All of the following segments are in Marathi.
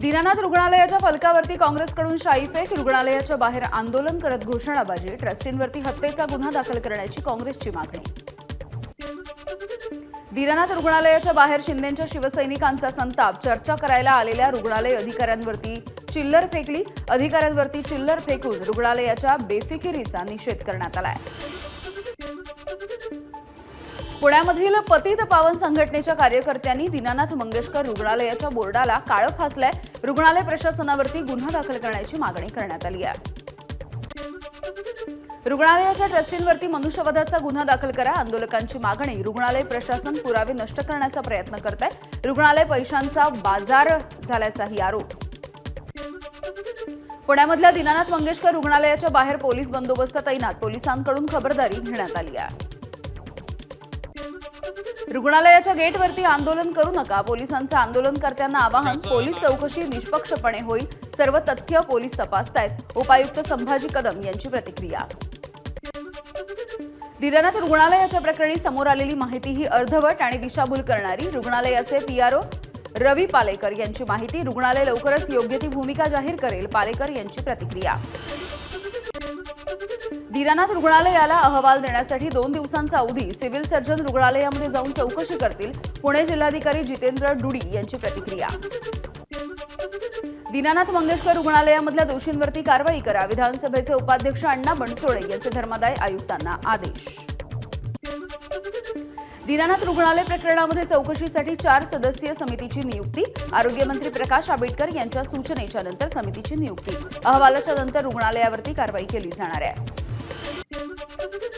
दीनानाथ रुग्णालयाच्या फलकावरती काँग्रेसकडून शाईफेक, रुग्णालयाच्या बाहेर आंदोलन करत घोषणाबाजी, ट्रस्टींवरती हत्येचा गुन्हा दाखल करण्याची काँग्रेसची मागणी. दीनानाथ रुग्णालयाच्या बाहेर शिंदेंच्या शिवसैनिकांचा संताप, चर्चा करायला आलेल्या रुग्णालय अधिकाऱ्यांवरती चिल्लर फेकली, अधिकाऱ्यांवरती चिल्लर फेकून रुग्णालयाच्या बेफिकिरीचा निषेध करण्यात आलाय. पुण्यामधील पतित पावन संघटनेच्या कार्यकर्त्यांनी दीनानाथ मंगेशकर रुग्णालयाच्या बोर्डाला काळं फासलंय. रुग्णालय प्रशासनावरती गुन्हा दाखल करण्याची मागणी करण्यात आली आहे. रुग्णालयाच्या ट्रस्टींवरती मनुष्यवधाचा गुन्हा दाखल करा, आंदोलकांची मागणी. रुग्णालय प्रशासन पुरावे नष्ट करण्याचा प्रयत्न करत आहे. रुग्णालय पैशांचा बाजार झाल्याचाही आरोप. पुण्यामधल्या दीनानाथ मंगेशकर रुग्णालयाच्या बाहेर पोलीस बंदोबस्त तैनात, पोलिसांकडून खबरदारी घेण्यात आली आहे. रुग्णालयाच्या गेटवरती आंदोलन करू नका, पोलिसांचं आंदोलनकर्त्यांना आवाहन. पोलीस चौकशी निष्पक्षपणे होईल, सर्व तथ्य पोलीस तपासतायत. उपायुक्त संभाजी कदम यांची प्रतिक्रिया. दीनानाथ रुग्णालयाच्या प्रकरणी समोर आलेली माहिती ही अर्धवट आणि दिशाभूल करणारी. रुग्णालयाचे पीआरओ रवी पालेकर यांची माहिती. रुग्णालय लवकरच योग्य ती भूमिका जाहीर करेल, पालेकर यांची प्रतिक्रिया. दीनानाथ रुग्णालयाला अहवाल देण्यासाठी 2 दिवसांचा अवधी, सिव्हिल सर्जन रुग्णालयामध्ये जाऊन चौकशी करतील, पुणे जिल्हाधिकारी जितेंद्र डुडी यांची प्रतिक्रिया. दीनानाथ मंगेशकर रुग्णालयामधल्या दोषींवरती कारवाई करा, विधानसभेचे उपाध्यक्ष अण्णा बनसोडे यांचे धर्मादाय आयुक्तांना आदेश. दीनानाथ रुग्णालय प्रकरणामध्ये चौकशीसाठी 4 सदस्यीय समितीची नियुक्ती, आरोग्यमंत्री प्रकाश आंबेडकर यांच्या सूचनेच्या नंतर समितीची नियुक्ती. अहवालाच्या नंतर रुग्णालयावरती कारवाई केली जाणार आहे.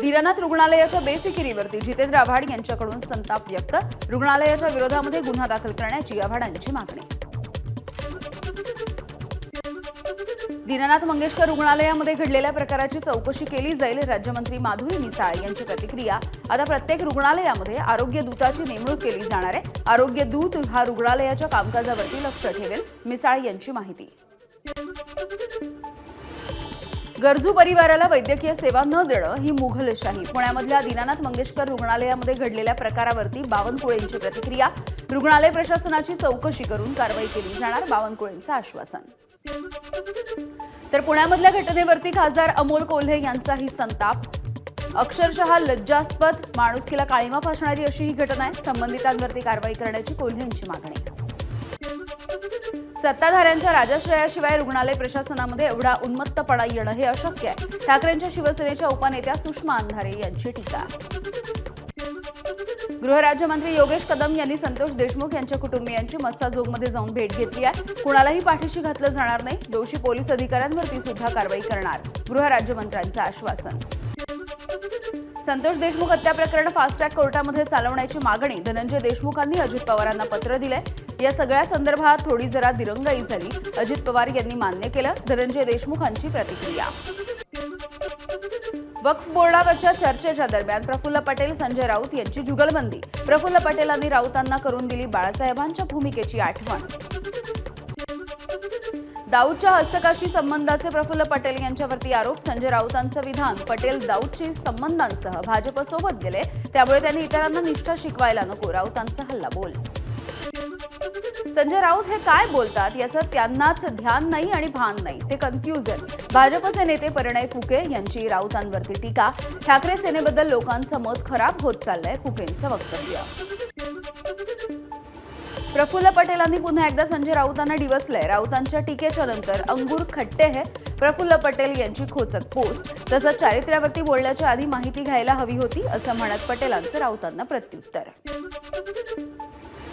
दीनानाथ रुग्णालयाच्या बेफिकिरीवरती जितेंद्र आव्हाड यांच्याकडून संताप व्यक्त, रुग्णालयाच्या विरोधामध्ये गुन्हा दाखल करण्याची आव्हाडांची मागणी. दीनानाथ मंगेशकर रुग्णालयामध्ये घडलेल्या प्रकाराची चौकशी केली जाईल, राज्यमंत्री माधुरी मिसाळ यांची प्रतिक्रिया. आता प्रत्येक रुग्णालयामध्ये आरोग्य दूताची नेमणूक केली जाणार आहे. आरोग्य दूत हा रुग्णालयाच्या कामकाजावरती लक्ष ठेवेल, मिसाळ यांची माहिती. गरजू परिवाराला वैद्यकीय सेवा न देणं ही मुघलशाही, पुण्यामधल्या दीनानाथ मंगेशकर रुग्णालयामध्ये घडलेल्या प्रकारावरती बावनकुळेंची प्रतिक्रिया. रुग्णालय प्रशासनाची चौकशी करून कारवाई केली जाणार, बावनकुळेंचं आश्वासन. तर पुण्यामधल्या घटनेवरती खासदार अमोल कोल्हे यांचाही संताप. अक्षरशः लज्जास्पद, माणुसकीला काळिमा फासणारी अशी ही घटना आहे. संबंधितांवरती कारवाई करण्याची कोल्हेंची मागणी. सत्ताधाऱ्यांच्या राजाश्रयाशिवाय रुग्णालय प्रशासनामध्ये एवढा उन्मत्तपणा येणं हे अशक्य आहे, ठाकरेंच्या शिवसेनेच्या उपनेत्या सुषमा अंधारे यांची टीका. गृहराज्यमंत्री योगेश कदम यांनी संतोष देशमुख यांच्या कुटुंबियांची मस्साजोगमध्ये जाऊन भेट घेतली आहे. कुणालाही पाठीशी घातलं जाणार नाही, दोषी पोलीस अधिकाऱ्यांवरती सुद्धा कारवाई करणार, गृहराज्यमंत्र्यांचं आश्वासन. संतोष देशमुख हत्या प्रकरण फास्ट ट्रॅक कोर्टामध्ये चालवण्याची मागणी, धनंजय देशमुखांनी अजित पवारांना पत्र दिलंय. या सगळ्या संदर्भात थोडी जरा दिरंगाई झाली, अजित पवार यांनी मान्य केलं, धनंजय देशमुखांची प्रतिक्रिया. वक्फ बोर्डावरच्या चर्चेच्या दरम्यान प्रफुल्ल पटेल, संजय राऊत यांची जुगलबंदी. प्रफुल्ल पटेलांनी राऊतांना करून दिली बाळासाहेबांच्या भूमिकेची आठवण. दाऊदच्या हस्तकाशी संबंधाचे प्रफुल्ल पटेल यांच्यावरती आरोप, संजय राऊतांचं विधान, पटेल दाऊदशी संबंधांसह भाजपसोबत गेले, त्यामुळे त्यांनी इतरांना निष्ठा शिकवायला नको, राऊतांचा हल्लाबोल. संजय राऊत हे काय बोलतात याचं त्यांनाच ध्यान नाही आणि भान नाही, ते कन्फ्युजन. भाजपचे नेते परिणय फुके यांची राऊतांवरती टीका. ठाकरे सेनेबद्दल लोकांचं मत खराब होत चाललंय, फुकेंचं वक्तव्य. प्रफुल्ल पटेलांनी पुन्हा एकदा संजय राऊतांना डिवचलंय. राऊतांच्या टीकेच्या नंतर अंगूर खट्टे है, प्रफुल्ल पटेल यांची खोचक पोस्ट. तसंच चारित्र्यावरती बोलण्याच्या आधी माहिती घ्यायला हवी होती, असं म्हणत पटेलांचं राऊतांना प्रत्युत्तर.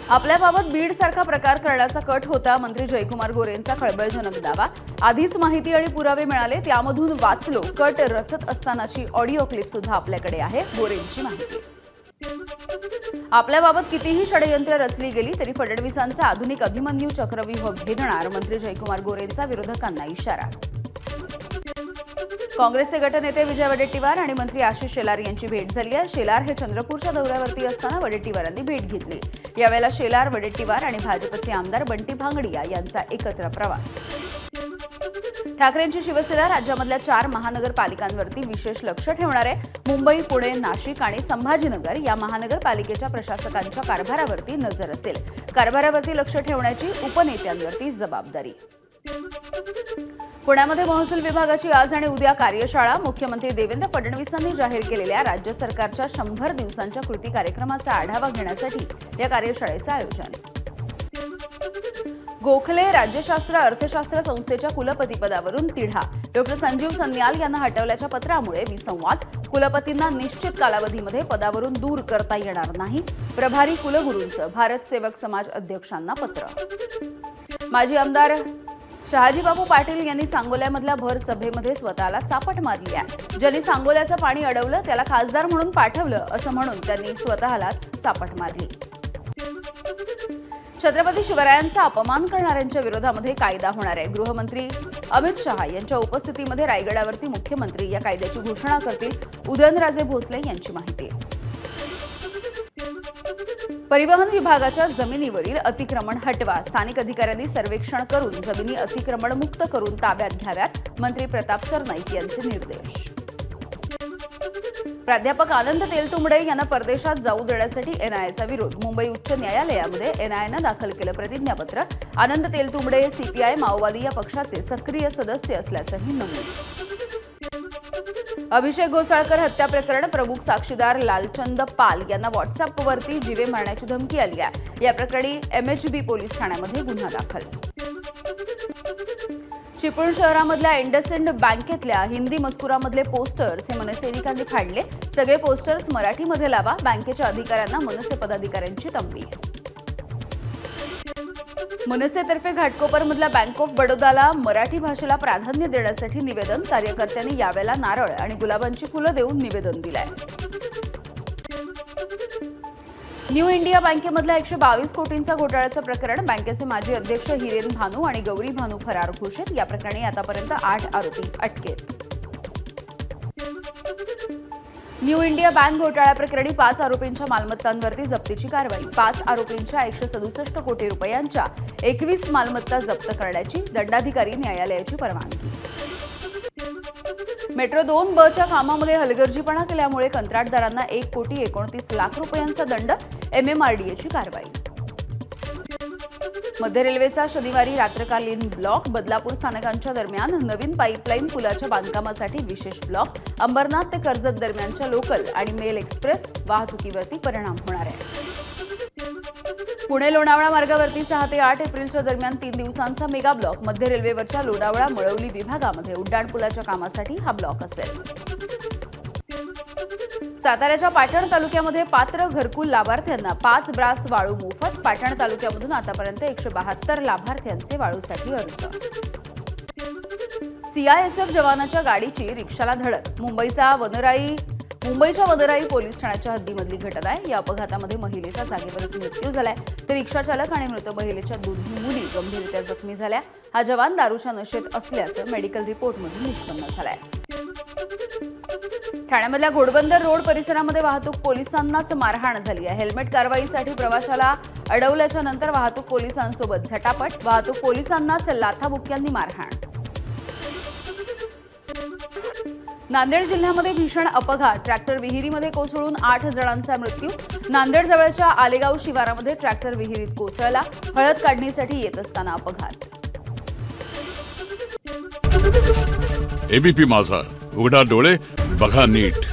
आपल्याबाबत बीडसारखा प्रकार करण्याचा कट होता, मंत्री जयकुमार गोरेंचा खळबळजनक दावा. आधीच माहिती आणि पुरावे मिळाले, त्यामधून वाचलो. कट रचत असतानाची ऑडिओ क्लिप सुद्धा आपल्याकडे आहे, गोरेंची माहिती. आपल्याबाबत कितीही षडयंत्र रचली गेली तरी फडणवीसांचा आधुनिक अभिमन्यू चक्रव्यूह भेदणार, मंत्री जयकुमार गोरेंचा विरोधकांना इशारा. काँग्रेसचे गटनेते विजय वडेट्टीवार आणि मंत्री आशिष शेलार यांची भेट झाली आहे. शेलार हे चंद्रपूरच्या दौऱ्यावरती असताना वडेट्टीवारांनी भेट घेतली. यावेळेला शेलार, वडेट्टीवार आणि भाजपचे आमदार बंटी भांगडिया यांचा एकत्र प्रवास. ठाकरेंची शिवसेना राज्यामधल्या 4 महानगरपालिकांवरती विशेष लक्ष ठेवणार आहे. मुंबई, पुणे, नाशिक आणि संभाजीनगर या महानगरपालिकेच्या प्रशासकांच्या कारभारावरती नजर असेल. कारभारावरती लक्ष ठेवण्याची उपनेत्यांवरती जबाबदारी. पुण्यामध्ये महसूल विभागाची आज आणि उद्या कार्यशाळा. मुख्यमंत्री देवेंद्र फडणवीसांनी जाहीर केलेल्या राज्य सरकारच्या 100 दिवसांच्या कृती कार्यक्रमाचा आढावा घेण्यासाठी या कार्यशाळेचं आयोजन. गोखले राज्यशास्त्र अर्थशास्त्र संस्थेच्या कुलपतीपदावरून तिढा. डॉक्टर संजीव सन्याल यांना हटवल्याच्या पत्रामुळे विसंवाद. कुलपतींना निश्चित कालावधीमध्ये पदावरून दूर करता येणार नाही. प्रभारी कुलगुरूंचं भारत सेवक समाज अध्यक्षांना पत्र. माजी आमदार शहाजीबाबू पाटील यांनी सांगोल्यामधल्या भर सभेमध्ये स्वतःला चापट मारली आहे. ज्यांनी सांगोल्याचं पाणी अडवलं त्याला खासदार म्हणून पाठवलं असं म्हणून त्यांनी स्वतःलाच चापट मारली. छत्रपती शिवरायांचा अपमान करणाऱ्यांच्या विरोधामध्ये कायदा होणार आहे. गृहमंत्री अमित शहा यांच्या उपस्थितीमध्ये रायगडावरती मुख्यमंत्री या कायद्याची घोषणा करतील. उदयनराजे भोसले यांची माहिती. परिवहन विभागाच्या जमिनीवरील अतिक्रमण हटवा. स्थानिक अधिकाऱ्यांनी सर्वेक्षण करून जमिनी अतिक्रमण मुक्त करून ताब्यात घ्याव्यात. मंत्री प्रताप सरनाईक यांचे निर्देश. प्राध्यापक आनंद तेलतुंबडे यांना परदेशात जाऊ देण्यासाठी एनआयएचा विरोध. मुंबई उच्च न्यायालयामध्ये एनआयएनं दाखल केलं प्रतिज्ञापत्र. आनंद तेलतुंबडे सीपीआय माओवादी या पक्षाचे सक्रिय सदस्य असल्याचंही नमूद. अभिषेक घोसाळकर हत्या प्रकरण. प्रमुख साक्षीदार लालचंद पाल यांना व्हॉट्सअपवरती जीवे मारण्याची धमकी आली आहे. या प्रकरणी एमएचबी पोलीस ठाण्यामध्ये गुन्हा दाखल. चिपळूण शहरामधल्या इंडसइंड बँकेतल्या हिंदी मजकुरामधले पोस्टर्स हे मनसेनिकांनी फाडले. सगळे पोस्टर्स मराठीमध्ये लावा. बँकेच्या अधिकाऱ्यांना मनसे पदाधिकाऱ्यांची तंबी. मनसेतर्फे घाटकोपरमधल्या बँक ऑफ बडोदाला मराठी भाषेला प्राधान्य देण्यासाठी निवेदन. कार्यकर्त्यांनी यावेळेला नारळ आणि गुलाबांची फुलं देऊन निवेदन दिलंय. न्यू इंडिया बँकेमधल्या 122 कोटींचा घोटाळ्याचं प्रकरण. बँकेचे माजी अध्यक्ष हिरेन भानू आणि गौरी भानू फरार घोषित. या प्रकरणी आतापर्यंत 8 आरोपी अटकेत. न्यू इंडिया बँक घोटाळ्याप्रकरणी 5 आरोपींच्या मालमत्तांवरती जप्तीची कारवाई. 5 आरोपींच्या 167 कोटी रुपयांच्या 21 मालमत्ता जप्त करण्याची दंडाधिकारी न्यायालयाची परवानगी. मेट्रो 2 च्या कामामध्ये हलगर्जीपणा केल्यामुळे कंत्राटदारांना 1,29,00,000 रुपयांचा दंड. एमएमआरडीएची कारवाई. मध्य रेल्वेचा शनिवारी रात्रकालीन ब्लॉक. बदलापूर स्थानकांच्या दरम्यान नवीन पाईपलाईन पुलाच्या बांधकामासाठी विशेष ब्लॉक. अंबरनाथ ते कर्जत दरम्यानच्या लोकल आणि मेल एक्सप्रेस वाहतुकीवरती परिणाम होणार आहे. पुणे लोणावळा मार्गावरती 6 ते 8 एप्रिलच्या दरम्यान 3 दिवसांचा मेगा ब्लॉक. मध्य रेल्वेवरच्या लोणावळा मळवली विभागामध्ये उड्डाणपुलाच्या कामासाठी हा ब्लॉक असेल. साताऱ्याच्या पाटण तालुक्यामध्ये पात्र घरकुल लाभार्थ्यांना 5 ब्रास वाळू मोफत. पाटण तालुक्यामधून आतापर्यंत 172 लाभार्थ्यांचे वाळूसाठी अर्ज. सीआयएसएफ जवानाच्या गाडीची रिक्षाला धडक. मुंबईच्या वनराई पोलीस ठाण्याच्या हद्दीमधली घटना आहे. या अपघातामध्ये महिलेचा जागेवरच मृत्यू झालाय. तर रिक्षाचालक आणि मृत महिलेच्या दोन्ही मुली गंभीररित्या जखमी झाल्या. हा जवान दारूच्या नशेत असल्याचं मेडिकल रिपोर्टमधून निष्पन्न झालंय. ठाण्यामधल्या घोडबंदर रोड परिसरामध्ये वाहतूक पोलिसांनाच मारहाण झाली आहे. हेल्मेट कारवाईसाठी प्रवाशाला अडवल्याच्या नंतर वाहतूक पोलिसांसोबत झटापट. वाहतूक पोलिसांनाच लाथाबुक्क्यांनी मारहाण. नांदेड जिल्ह्यामध्ये भीषण अपघात. ट्रॅक्टर विहिरीमध्ये कोसळून 8 जणांचा मृत्यू. नांदेड जवळच्या आलेगाव शिवारामध्ये ट्रॅक्टर विहिरीत कोसळला. हळद काढणीसाठी येत असताना अपघात. एबीपी माझा, उघडा डोळे बघा नीट.